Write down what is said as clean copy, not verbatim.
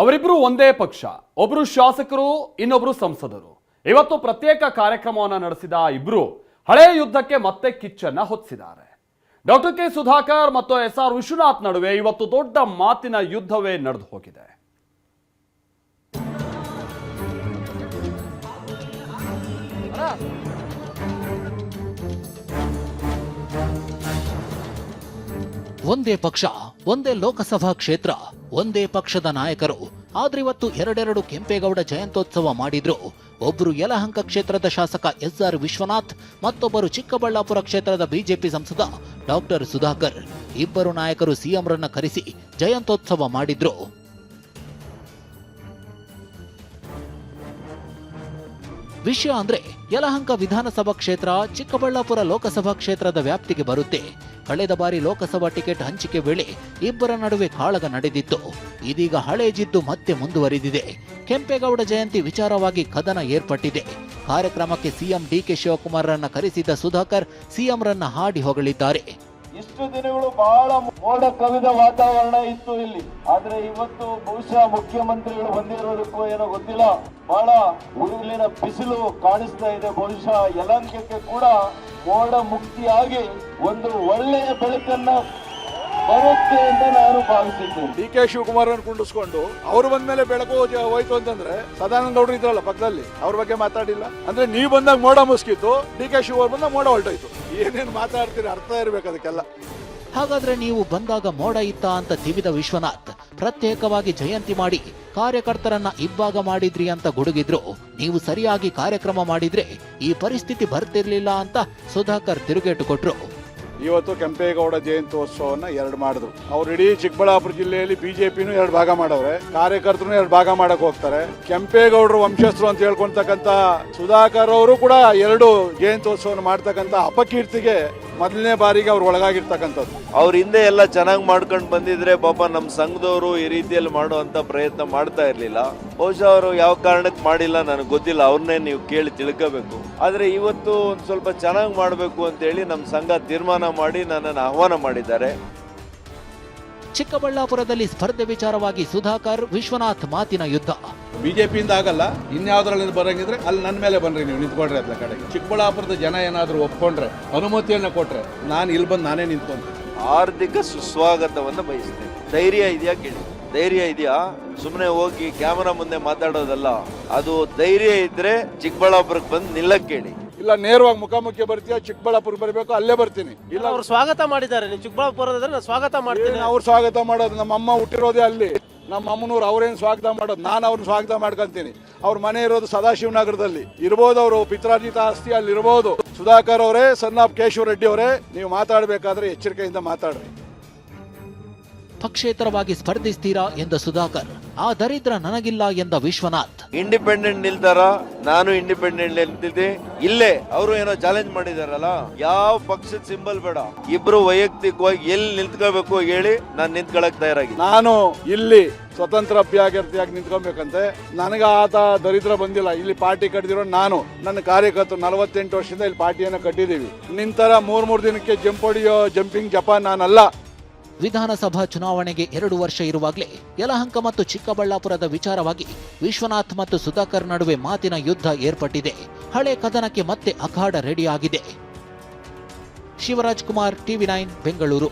ಅವರಿಬ್ರು ಒಂದೇ ಪಕ್ಷ, ಒಬ್ರು ಶಾಸಕರು, ಇನ್ನೊಬ್ರು ಸಂಸದರು. ಇವತ್ತು ಪ್ರತ್ಯೇಕ ಕಾರ್ಯಕ್ರಮವನ್ನು ನಡೆಸಿದ ಇಬ್ರು ಹಳೆಯ ಯುದ್ಧಕ್ಕೆ ಮತ್ತೆ ಕಿಚ್ಚನ್ನ ಹೊತ್ತಿಸಿದ್ದಾರೆ. ಡಾಕ್ಟರ್ ಕೆ ಸುಧಾಕರ್ ಮತ್ತು ಎಸ್.ಆರ್. ವಿಶ್ವನಾಥ್ ನಡುವೆ ಇವತ್ತು ದೊಡ್ಡ ಮಾತಿನ ಯುದ್ಧವೇ ನಡೆದು ಹೋಗಿದೆ. ಒಂದೇ ಪಕ್ಷ, ಒಂದೇ ಲೋಕಸಭಾ ಕ್ಷೇತ್ರ, ಒಂದೇ ಪಕ್ಷದ ನಾಯಕರು. ಆದ್ರಿವತ್ತು ಎರಡೆರಡು ಕೆಂಪೇಗೌಡ ಜಯಂತ್ಯೋತ್ಸವ ಮಾಡಿದ್ರು. ಒಬ್ಬರು ಯಲಹಂಕ ಕ್ಷೇತ್ರದ ಶಾಸಕ ಎಸ್.ಆರ್. ವಿಶ್ವನಾಥ್, ಮತ್ತೊಬ್ಬರು ಚಿಕ್ಕಬಳ್ಳಾಪುರ ಕ್ಷೇತ್ರದ ಬಿಜೆಪಿ ಸಂಸದ ಡಾಕ್ಟರ್ ಸುಧಾಕರ್. ಇಬ್ಬರು ನಾಯಕರು ಸಿಎಂರನ್ನ ಕರೆಸಿ ಜಯಂತ್ಯೋತ್ಸವ ಮಾಡಿದ್ರು. ವಿಷಯ ಅಂದ್ರೆ ಯಲಹಂಕ ವಿಧಾನಸಭಾ ಕ್ಷೇತ್ರ ಚಿಕ್ಕಬಳ್ಳಾಪುರ ಲೋಕಸಭಾ ಕ್ಷೇತ್ರದ ವ್ಯಾಪ್ತಿಗೆ ಬರುತ್ತೆ. ಕಳೆದ ಬಾರಿ ಲೋಕಸಭಾ ಟಿಕೆಟ್ ಹಂಚಿಕೆ ವೇಳೆ ಇಬ್ಬರ ನಡುವೆ ಕಾಳಗ ನಡೆದಿತ್ತು. ಇದೀಗ ಹಳೆ ಜಿದ್ದು ಮತ್ತೆ ಮುಂದುವರಿದಿದೆ. ಕೆಂಪೇಗೌಡ ಜಯಂತಿ ವಿಚಾರವಾಗಿ ಕದನ ಏರ್ಪಟ್ಟಿದೆ. ಕಾರ್ಯಕ್ರಮಕ್ಕೆ ಸಿಎಂ ಡಿ.ಕೆ. ಶಿವಕುಮಾರ್ರನ್ನ ಕರೆಸಿದ್ದ ಸುಧಾಕರ್ ಸಿಎಂರನ್ನ ಹಾಡಿ ಹೊಗಳಿದ್ದಾರೆ. ಇಷ್ಟು ದಿನಗಳು ಬಹಳ ಮೋಡ ಕವಿದ ವಾತಾವರಣ ಇತ್ತು ಇಲ್ಲಿ. ಆದ್ರೆ ಇವತ್ತು ಬಹುಶಃ ಮುಖ್ಯಮಂತ್ರಿಗಳು ಬಂದಿರೋದಕ್ಕೂ ಏನೋ ಗೊತ್ತಿಲ್ಲ, ಬಹಳ ಉರುಳಿನ ಬಿಸಿಲು ಕಾಣಿಸ್ತಾ ಇದೆ. ಬಹುಶಃ ಯಲಹಂಕಕ್ಕೆ ಕೂಡ ಮೋಡ ಮುಕ್ತಿಯಾಗಿ ಒಂದು ಒಳ್ಳೆಯ ಬೆಳಕನ್ನ ಬರುತ್ತೆ ಅಂತ ನಾನು ಭಾವಿಸಿದ್ದೇನೆ. ಡಿ.ಕೆ. ಶಿವಕುಮಾರ್ ಕುಂಡಿಸ್ಕೊಂಡು ಅವರು ಬಂದ್ಮೇಲೆ ಬೆಳಕು ಹೋಯ್ತು ಅಂತಂದ್ರೆ ಸದಾನಂದ ಗೌಡರು ಇದ್ರಲ್ಲ ಪಕ್ಕದಲ್ಲಿ, ಅವ್ರ ಬಗ್ಗೆ ಮಾತಾಡಿಲ್ಲ. ಅಂದ್ರೆ ನೀವು ಬಂದಾಗ ಮೋಡ ಮುಸ್ಕಿತ್ತು, ಡಿ.ಕೆ. ಶಿವಕುಮಾರ್ ಬಂದಾಗ ಮೋಡ ಹೊರಟೋಯ್ತು. ಏನೇನು ಮಾತಾಡ್ತೀರಿ ಅರ್ಥ ಇರ್ಬೇಕು ಅದಕ್ಕೆಲ್ಲ. ಹಾಗಾದ್ರೆ ನೀವು ಬಂದಾಗ ಮೋಡ ಇತ್ತ ಅಂತ ತಿವಿದ ವಿಶ್ವನಾಥ್ ಪ್ರತ್ಯೇಕವಾಗಿ ಜಯಂತಿ ಮಾಡಿ ಕಾರ್ಯಕರ್ತರನ್ನ ಇಬ್ಬಾಗ ಮಾಡಿದ್ರಿ ಅಂತ ಗುಡುಗಿದ್ರು. ನೀವು ಸರಿಯಾಗಿ ಕಾರ್ಯಕ್ರಮ ಮಾಡಿದ್ರೆ ಈ ಪರಿಸ್ಥಿತಿ ಬರ್ತಿರ್ಲಿಲ್ಲ ಅಂತ ಸುಧಾಕರ್ ತಿರುಗೇಟು ಕೊಟ್ರು. ಇವತ್ತು ಕೆಂಪೇಗೌಡ ಜಯಂತ್ಯೋತ್ಸವನ್ನ ಎರಡು ಮಾಡಿದ್ರು. ಅವ್ರು ಇಡೀ ಚಿಕ್ಕಬಳ್ಳಾಪುರ ಜಿಲ್ಲೆಯಲ್ಲಿ ಬಿಜೆಪಿನೂ ಎರಡು ಭಾಗ ಮಾಡವ್ರೆ, ಕಾರ್ಯಕರ್ತರು ಎರಡು ಭಾಗ ಮಾಡಕ್ ಹೋಗ್ತಾರೆ. ಕೆಂಪೇಗೌಡರು ವಂಶಸ್ಥರು ಅಂತ ಹೇಳ್ಕೊಂತಕ್ಕಂತ ಸುಧಾಕರ್ ಅವರು ಕೂಡ ಎರಡು ಜಯಂತ್ಯೋತ್ಸವನ್ನ ಮಾಡ್ತಕ್ಕಂತ ಅಪಕೀರ್ತಿಗೆ ಮೊದಲನೇ ಬಾರಿಗೆ ಅವ್ರು ಒಳಗಾಗಿರ್ತಕ್ಕಂಥದ್ದು. ಅವ್ರ ಹಿಂದೆ ಎಲ್ಲ ಚೆನ್ನಾಗಿ ಮಾಡ್ಕೊಂಡು ಬಂದಿದ್ರೆ ಪಾಪ ನಮ್ಮ ಸಂಘದವರು ಈ ರೀತಿಯಲ್ಲಿ ಮಾಡುವಂತ ಪ್ರಯತ್ನ ಮಾಡ್ತಾ ಇರ್ಲಿಲ್ಲ. ಬಹುಶಃ ಅವರು ಯಾವ ಕಾರಣಕ್ಕೆ ಮಾಡಿಲ್ಲ ನನಗೆ ಗೊತ್ತಿಲ್ಲ, ಅವ್ರನ್ನೇ ನೀವು ಕೇಳಿ ತಿಳ್ಕೋಬೇಕು. ಆದ್ರೆ ಇವತ್ತು ಒಂದು ಸ್ವಲ್ಪ ಚೆನ್ನಾಗಿ ಮಾಡಬೇಕು ಅಂತ ಹೇಳಿ ನಮ್ಮ ಸಂಘ ತೀರ್ಮಾನ ಮಾಡಿ ನನ್ನನ್ನು ಆಹ್ವಾನ ಮಾಡಿದ್ದಾರೆ. ಚಿಕ್ಕಬಳ್ಳಾಪುರದಲ್ಲಿ ಸ್ಪರ್ಧೆ ವಿಚಾರವಾಗಿ ಸುಧಾಕರ್ ವಿಶ್ವನಾಥ್ ಮಾತಿನ ಯುದ್ಧ. ಬಿಜೆಪಿಯಿಂದ ಆಗಲ್ಲ, ಇನ್ಯಾವ್ದ್ರಲ್ಲಿ ಬರಂಗಿದ್ರೆ ಅಲ್ಲಿ ನನ್ನ ಮೇಲೆ ಬನ್ರಿ, ನೀವು ನಿಂತ್ಕೊಳ್ರಿ ಅದ್ರ ಕಡೆಗೆ. ಚಿಕ್ಕಬಳ್ಳಾಪುರದ ಜನ ಏನಾದ್ರು ಒಪ್ಕೊಂಡ್ರೆ, ಅನುಮತಿಯನ್ನ ಕೊಟ್ರೆ ನಾನು ಇಲ್ಲಿ ಬಂದು ನಾನೇ ನಿಂತ್ಕೊಂತೀನಿ. ಹಾರ್ದಿಕ ಸುಸ್ವಾಗತವನ್ನ ಬಯಸ್ತೇನೆ. ಧೈರ್ಯ ಇದೆಯಾ ಕೇಳಿ, ಧೈರ್ಯ ಇದೆಯಾ? ಸುಮ್ಮನೆ ಹೋಗಿ ಕ್ಯಾಮರಾ ಮುಂದೆ ಮಾತಾಡೋದಲ್ಲ, ಅದು ಧೈರ್ಯ ಇದ್ರೆ ಚಿಕ್ಕಬಳ್ಳಾಪುರಕ್ಕೆ ಬಂದು ನಿಲ್ಲಕ್ ಕೇಳಿ. ಇಲ್ಲ ನೇರವಾಗಿ ಮುಖಾಮುಖಿ ಬರ್ತೀಯ, ಚಿಕ್ಕಬಳ್ಳಾಪುರ ಬರಬೇಕು, ಅಲ್ಲೇ ಬರ್ತೀನಿ. ಇಲ್ಲ ಅವ್ರು ಸ್ವಾಗತ ಮಾಡಿದ್ದಾರೆ, ನೀವು ಚಿಕ್ಕಬಳ್ಳಾಪುರದಲ್ಲಿ ಸ್ವಾಗತ ಮಾಡ್ತೀನಿ. ಅವ್ರು ಸ್ವಾಗತ ಮಾಡೋದು, ನಮ್ಮ ಅಮ್ಮ ಹುಟ್ಟಿರೋದೇ ಅಲ್ಲಿ, ನಮ್ಮ ಅಮ್ಮನವ್ರು ಅವ್ರೇನು ಸ್ವಾಗತ ಮಾಡೋದು, ನಾನು ಅವ್ರನ್ನ ಸ್ವಾಗತ ಮಾಡ್ಕೊಂತೀನಿ. ಅವ್ರ ಮನೆ ಇರೋದು ಸದಾಶಿವನಗರದಲ್ಲಿ ಇರ್ಬೋದು, ಅವರು ಪಿತ್ರಾರ್ಜಿತ ಆಸ್ತಿ ಅಲ್ಲಿ ಇರ್ಬೋದು. ಸುಧಾಕರ್ ಅವರೇ, ಸನ್ ಆಫ್ ಕೇಶವ ರೆಡ್ಡಿ ಅವರೇ, ನೀವು ಮಾತಾಡಬೇಕಾದ್ರೆ ಎಚ್ಚರಿಕೆಯಿಂದ ಮಾತಾಡ್ರಿ. ಪಕ್ಷೇತರವಾಗಿ ಸ್ಪರ್ಧಿಸ್ತೀರಾ ಎಂದ ಸುಧಾಕರ್, ಆ ದರಿದ್ರ ನನಗಿಲ್ಲ ಎಂದ ವಿಶ್ವನಾಥ್. ಇಂಡಿಪೆಂಡೆಂಟ್ ನಿಲ್ತಾರ, ನಾನು ಇಂಡಿಪೆಂಡೆಂಟ್ ನಿಲ್ತಿದ್ದೆ. ಇಲ್ಲೇ ಅವರು ಏನೋ ಚಾಲೆಂಜ್ ಮಾಡಿದಾರಲ್ಲ, ಯಾವ ಪಕ್ಷದ ಸಿಂಬಲ್ ಬೇಡ, ಇಬ್ರು ವೈಯಕ್ತಿಕವಾಗಿ ಎಲ್ಲಿ ನಿಂತ್ಕೋಬೇಕು ಹೇಳಿ, ನಾನು ನಿಂತ್ಕೊಳಕ್ ತಯಾರಾಗಿ. ನಾನು ಇಲ್ಲಿ ಸ್ವತಂತ್ರ ಅಭ್ಯರ್ಥಿಯಾಗಿ ನಿಂತ್ಕೊಬೇಕಂತೆ. ನನಗೆ ಆತ ದರಿದ್ರ ಬಂದಿಲ್ಲ. ಇಲ್ಲಿ ಪಾರ್ಟಿ ಕಟ್ಟಿದಿರೋ ನಾನು, ನನ್ನ ಕಾರ್ಯಕರ್ತರು 48 ವರ್ಷದಿಂದ ಇಲ್ಲಿ ಪಾರ್ಟಿಯನ್ನು ಕಟ್ಟಿದೀವಿ. ನಿಂತರ ಮೂರ್ ದಿನಕ್ಕೆ ಜಂಪ್ ಹೊಡಿಯೋ ಜಂಪಿಂಗ್ ಜಪಾನ್ ನಾನಲ್ಲ. ವಿಧಾನಸಭಾ ಚುನಾವಣೆಗೆ 2 ವರ್ಷ ಇರುವಾಗಲೇ ಯಲಹಂಕ ಮತ್ತು ಚಿಕ್ಕಬಳ್ಳಾಪುರದ ವಿಚಾರವಾಗಿ ವಿಶ್ವನಾಥ್ ಮತ್ತು ಸುಧಾಕರ್ ನಡುವೆ ಮಾತಿನ ಯುದ್ಧ ಏರ್ಪಟ್ಟಿದೆ. ಹಳೆ ಕದನಕ್ಕೆ ಮತ್ತೆ ಅಖಾಡ ರೆಡಿಯಾಗಿದೆ. ಶಿವರಾಜ್ ಕುಮಾರ್, ಟಿವಿ9 ಬೆಂಗಳೂರು.